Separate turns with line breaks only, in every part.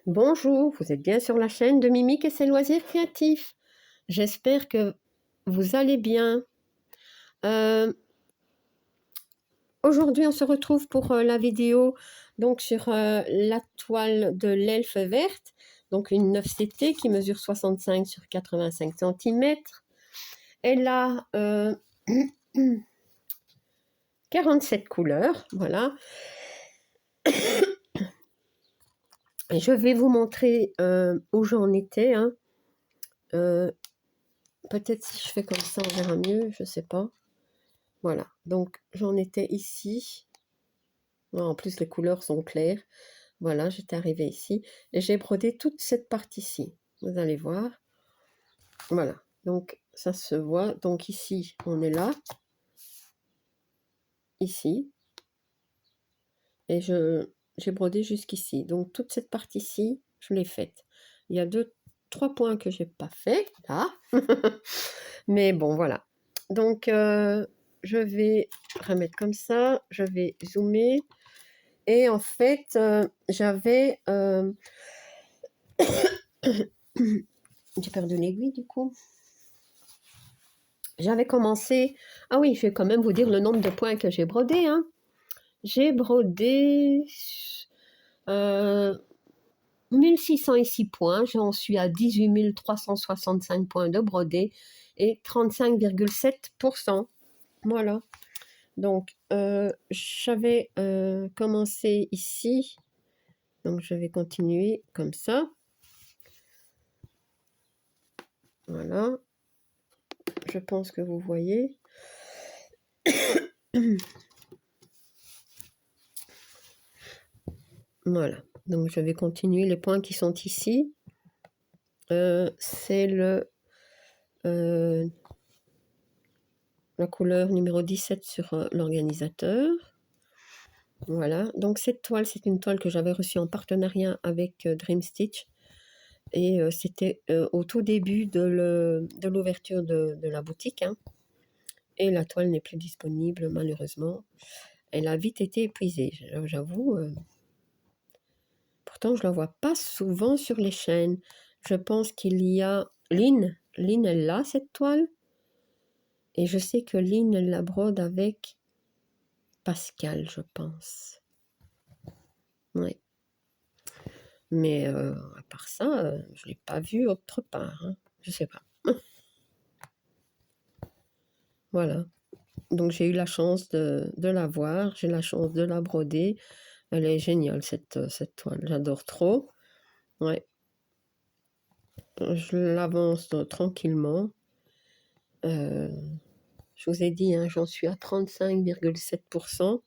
Bonjour, vous êtes bien sur la chaîne de Mimique et ses loisirs créatifs. J'espère que vous allez bien. Euh, Aujourd'hui, on se retrouve pour la vidéo donc sur la toile de l'elfe verte, donc une 9CT qui mesure 65 sur 85 cm. Elle a 47 couleurs, voilà. Et je vais vous montrer où j'en étais. Hein. Peut-être si je fais comme ça, on verra mieux, je ne sais pas. Voilà, donc j'en étais ici. En plus, les couleurs sont claires. Voilà, j'étais arrivée ici et j'ai brodé toute cette partie-ci. Vous allez voir. Voilà, donc ça se voit. Donc ici, on est là. Ici. Et j'ai brodé jusqu'ici. Donc toute cette partie-ci, je l'ai faite. Il y a trois points que j'ai pas fait, là. Mais bon, voilà. Donc, je vais remettre comme ça. Je vais zoomer. Et en fait, j'avais... j'ai perdu l'aiguille, du coup. J'avais commencé... Ah oui, je vais quand même vous dire le nombre de points que j'ai brodé. Hein. J'ai brodé... 1606 points. J'en suis à 18 365 points de brodé et 35,7%. Voilà. Donc, j'avais commencé ici. Donc, je vais continuer comme ça. Voilà. Je pense que vous voyez. Voilà. Donc, je vais continuer les points qui sont ici. C'est la couleur numéro 17 sur l'organisateur. Voilà. Donc, cette toile, c'est une toile que j'avais reçue en partenariat avec Dream Stitch. Et c'était au tout début de l'ouverture de la boutique. Hein. Et la toile n'est plus disponible, malheureusement. Elle a vite été épuisée, j'avoue. Pourtant, je ne la vois pas souvent sur les chaînes. Je pense qu'il y a Lynn. Lynn, elle a cette toile. Et je sais que Lynn, elle la brode avec Pascal, je pense. Oui. Mais à part ça, je ne l'ai pas vue autre part. Hein. Je ne sais pas. Voilà. Donc j'ai eu la chance de la voir, j'ai la chance de la broder. Elle est géniale cette toile, j'adore trop. Ouais. Je l'avance tranquillement. Je vous ai dit, hein, j'en suis à 35,7%.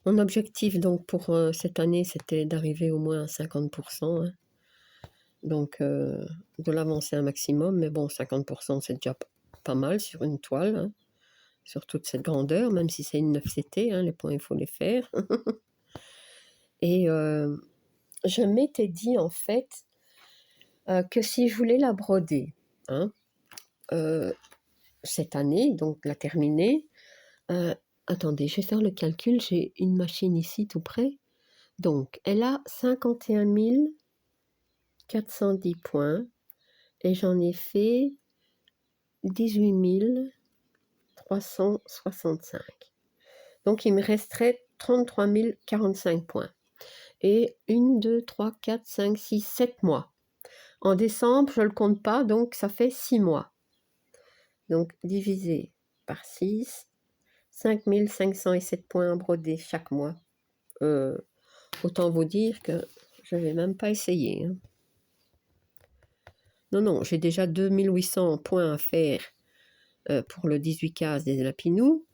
Mon objectif donc pour cette année, c'était d'arriver au moins à 50%. Hein. Donc de l'avancer un maximum, mais bon, 50% c'est déjà pas mal sur une toile. Hein. Sur toute cette grandeur, même si c'est une 9CT, hein, les points il faut les faire. Et je m'étais dit en fait que si je voulais la broder, hein, cette année, donc la terminer, attendez, je vais faire le calcul, j'ai une machine ici tout près, donc elle a 51 410 points et j'en ai fait 18 365. Donc il me resterait 33 045 points. Et 1, 2, 3, 4, 5, 6, 7 mois. En décembre, je ne le compte pas, donc ça fait 6 mois. Donc divisé par 6, 5 507 points brodés chaque mois. Autant vous dire que je ne vais même pas essayer. Hein. Non, j'ai déjà 2800 points à faire pour le 18 cases des Lapinous,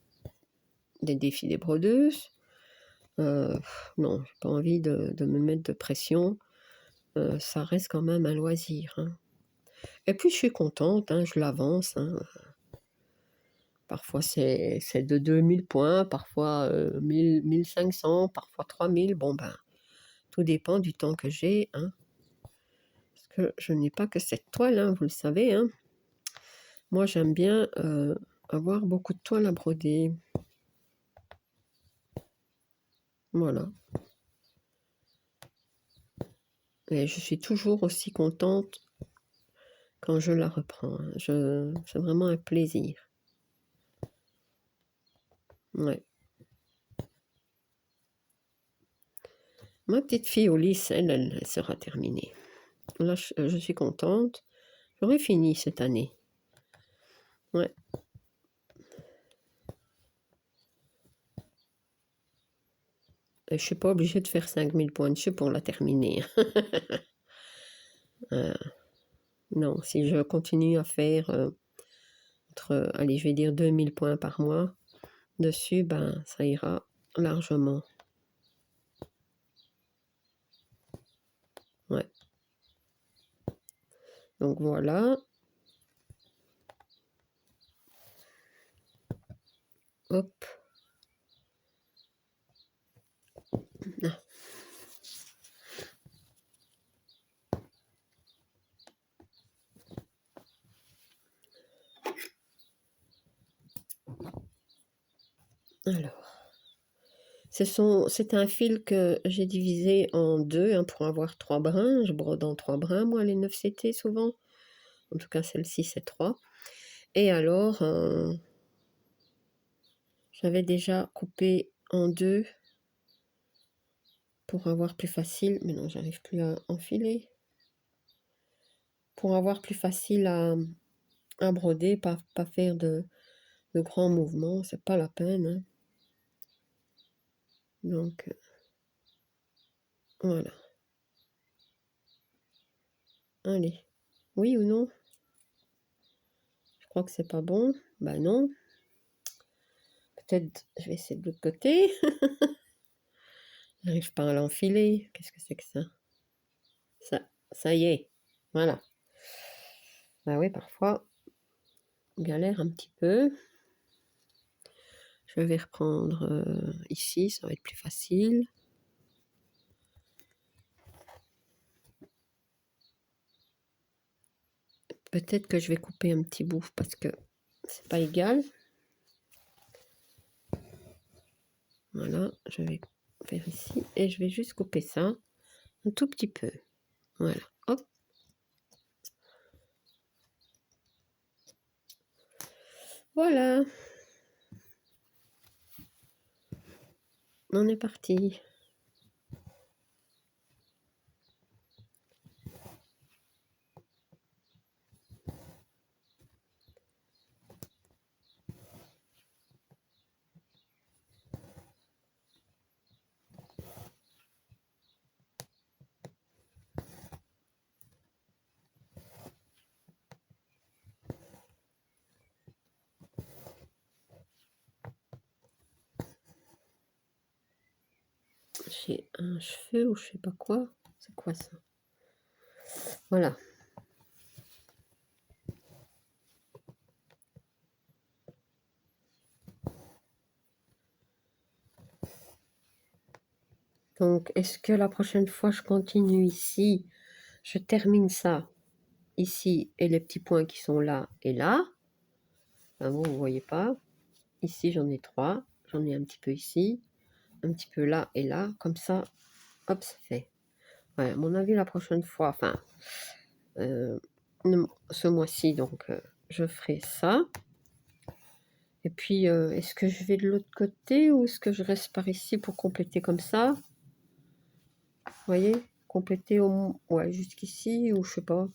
des défis des brodeuses. Non, je n'ai pas envie de me mettre de pression. Ça reste quand même un loisir. Hein. Et puis je suis contente, hein, je l'avance. Hein. Parfois c'est de 2000 points, parfois 1000, 1500, parfois 3000. Bon ben, tout dépend du temps que j'ai. Hein. Parce que je n'ai pas que cette toile, hein, vous le savez. Hein. Moi j'aime bien avoir beaucoup de toiles à broder. Voilà. Et je suis toujours aussi contente quand je la reprends. Hein. C'est vraiment un plaisir. Ouais. Ma petite fille au lycée, elle sera terminée. Là, je suis contente. J'aurai fini cette année. Ouais. Et je suis pas obligée de faire 5000 points dessus pour la terminer. Non, si je continue à faire allez, je vais dire 2000 points par mois dessus, ben, ça ira largement. Ouais. Donc voilà. Hop. Ah. Alors. C'est un fil que j'ai divisé en deux hein, pour avoir 3 brins. Je brode en 3 brins, moi, les 9 CT souvent. En tout cas, celle-ci, c'est 3. Et alors, j'avais déjà coupé en deux pour avoir plus facile. Mais non, j'arrive plus à enfiler. Pour avoir plus facile à broder, pas faire de grands mouvements. C'est pas la peine. Hein. Donc, voilà. Allez. Oui ou non? Je crois que c'est pas bon. Ben non. Peut-être, je vais essayer de l'autre côté. J'arrive pas à l'enfiler. Qu'est-ce que c'est que ça? Ça y est. Voilà. Bah oui, parfois, on galère un petit peu. Je vais reprendre ici, ça va être plus facile. Peut-être que je vais couper un petit bout parce que c'est pas égal. Voilà, je vais faire ici et je vais juste couper ça un tout petit peu. Voilà, hop. Voilà. On est parti. J'ai un cheveu ou je sais pas quoi. C'est quoi ça? Voilà. Donc, est-ce que la prochaine fois, je continue ici, je termine ça ici et les petits points qui sont là et là. Enfin, vous voyez pas. Ici, j'en ai 3. J'en ai un petit peu ici, un petit peu là et là. Comme ça, hop, c'est fait. Ouais, à mon avis, la prochaine fois, enfin, ce mois-ci, donc, je ferai ça. Et puis, est-ce que je vais de l'autre côté ou est-ce que je reste par ici pour compléter comme ça? Vous voyez? Compléter ouais, jusqu'ici ou je sais pas.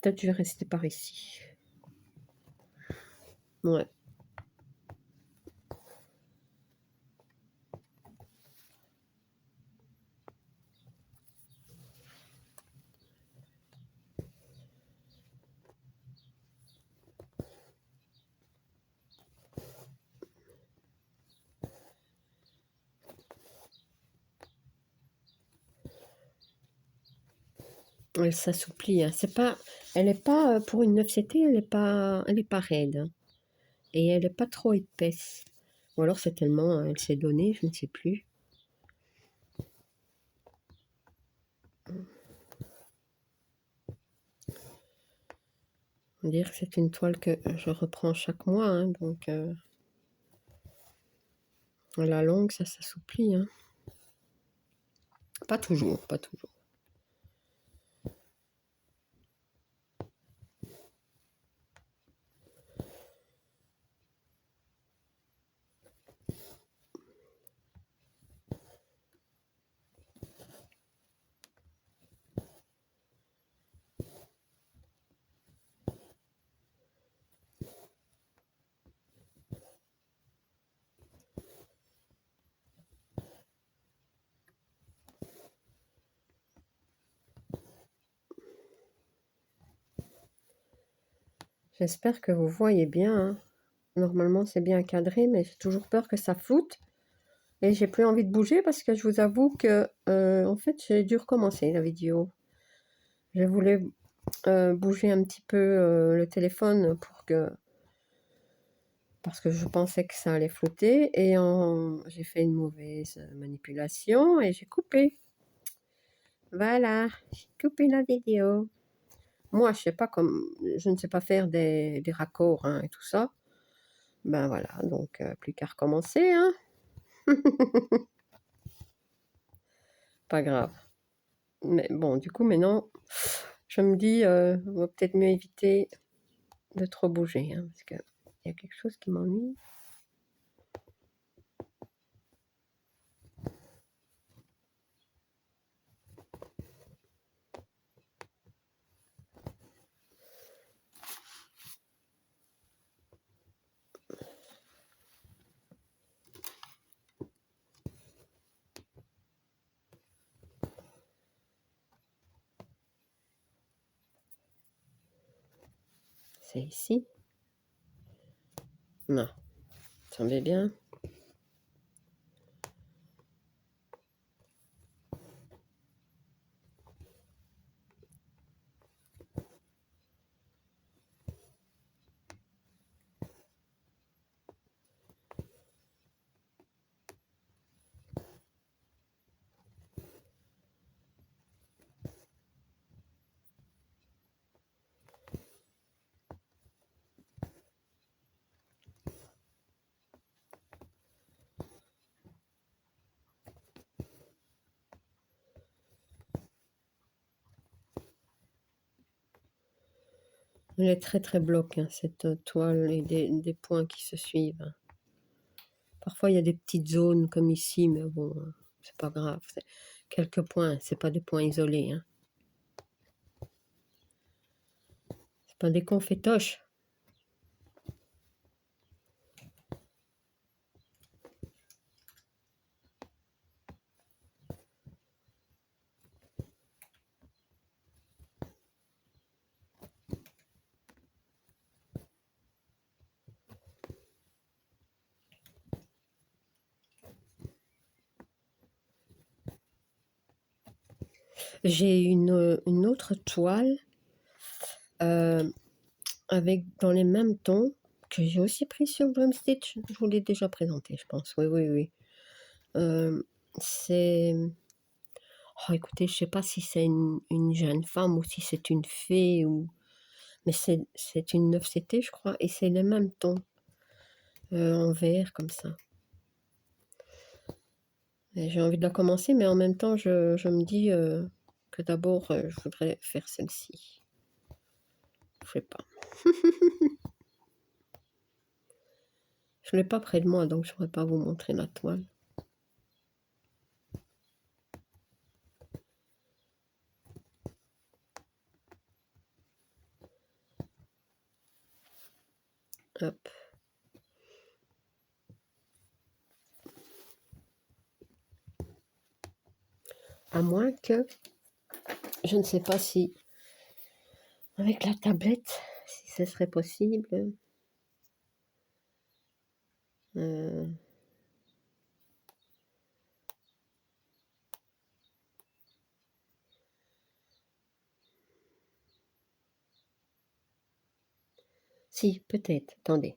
Peut-être je vais rester par ici. Ouais. Elle s'assouplit. Hein. Elle n'est pas, pour une 9CT, elle est pas raide. Hein. Et elle n'est pas trop épaisse. Ou alors c'est tellement, elle s'est donnée, je ne sais plus. On dirait que c'est une toile que je reprends chaque mois. Hein, donc, à la longue, ça s'assouplit. Hein. Pas toujours, pas toujours. J'espère que vous voyez bien, hein. Normalement, c'est bien cadré, mais j'ai toujours peur que ça floute. Et j'ai plus envie de bouger parce que je vous avoue que, en fait, j'ai dû recommencer la vidéo. Je voulais bouger un petit peu le téléphone parce que je pensais que ça allait flouter. Et j'ai fait une mauvaise manipulation et j'ai coupé. Voilà, j'ai coupé la vidéo. Moi, je ne sais pas faire des raccords, hein, et tout ça. Ben voilà, donc plus qu'à recommencer, hein. Pas grave. Mais bon, du coup, maintenant, je me dis, on va peut-être mieux éviter de trop bouger, hein, parce qu'il y a quelque chose qui m'ennuie. C'est ici? Non, ça semblait bien. Elle est très très bloque, hein, cette toile, et des points qui se suivent, hein. Parfois, il y a des petites zones comme ici, mais bon, c'est pas grave. C'est quelques points, c'est pas des points isolés, hein. C'est pas des confétoches. J'ai une autre toile avec dans les mêmes tons que j'ai aussi pris sur Drumstitch. Je vous l'ai déjà présenté, je pense. Oui, oui, oui. C'est... Oh, écoutez, je sais pas si c'est une jeune femme ou si c'est une fée ou... Mais c'est une 9CT, je crois, et c'est les mêmes tons en vert comme ça. Et j'ai envie de la commencer, mais en même temps, je me dis que d'abord, je voudrais faire celle-ci. Je sais pas. Je ne l'ai pas près de moi, donc je ne pourrais pas vous montrer la toile. Hop. À moins que, je ne sais pas si, avec la tablette, si ce serait possible. Euh, si, peut-être. Attendez.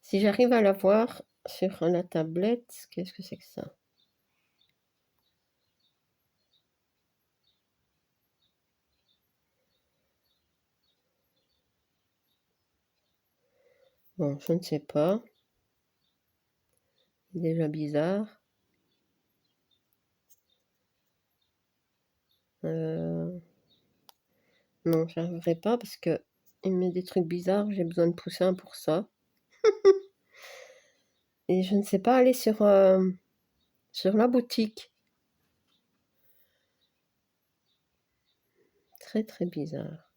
Si j'arrive à la voir sur la tablette, qu'est-ce que c'est que ça? Bon, je ne sais pas. C'est déjà bizarre. Non, j'arriverai pas parce que il met des trucs bizarres, j'ai besoin de poussin pour ça. Et je ne sais pas aller sur la boutique. Très, très bizarre.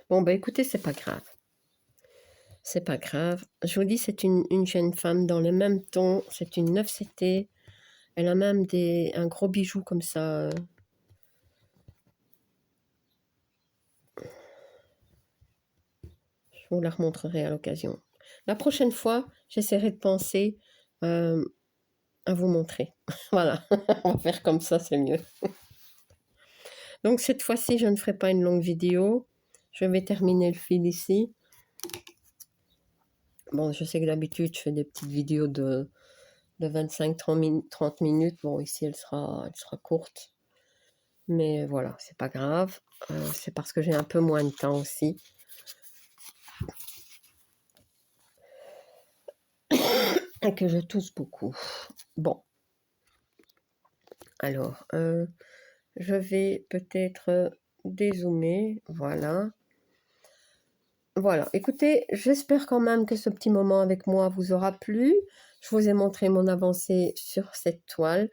Bon, bah écoutez, c'est pas grave. C'est pas grave. Je vous dis, c'est une jeune femme dans le même ton. C'est une 9CT. Elle a même un gros bijou comme ça. Je vous la remontrerai à l'occasion. La prochaine fois, j'essaierai de penser à vous montrer. Voilà, on va faire comme ça, c'est mieux. Donc cette fois-ci, je ne ferai pas une longue vidéo. Je vais terminer le fil ici. Bon, je sais que d'habitude, je fais des petites vidéos de 25-30 minutes. Bon, ici, elle sera courte. Mais voilà, c'est pas grave. C'est parce que j'ai un peu moins de temps aussi. Et que je tousse beaucoup. Bon. Alors, je vais peut-être dézoomer. Voilà. Voilà. Écoutez, j'espère quand même que ce petit moment avec moi vous aura plu. Je vous ai montré mon avancée sur cette toile.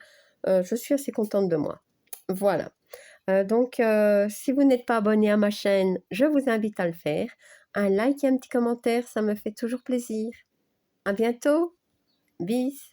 Je suis assez contente de moi. Voilà. Donc, si vous n'êtes pas abonné à ma chaîne, je vous invite à le faire. Un like et un petit commentaire, ça me fait toujours plaisir. À bientôt. Bis.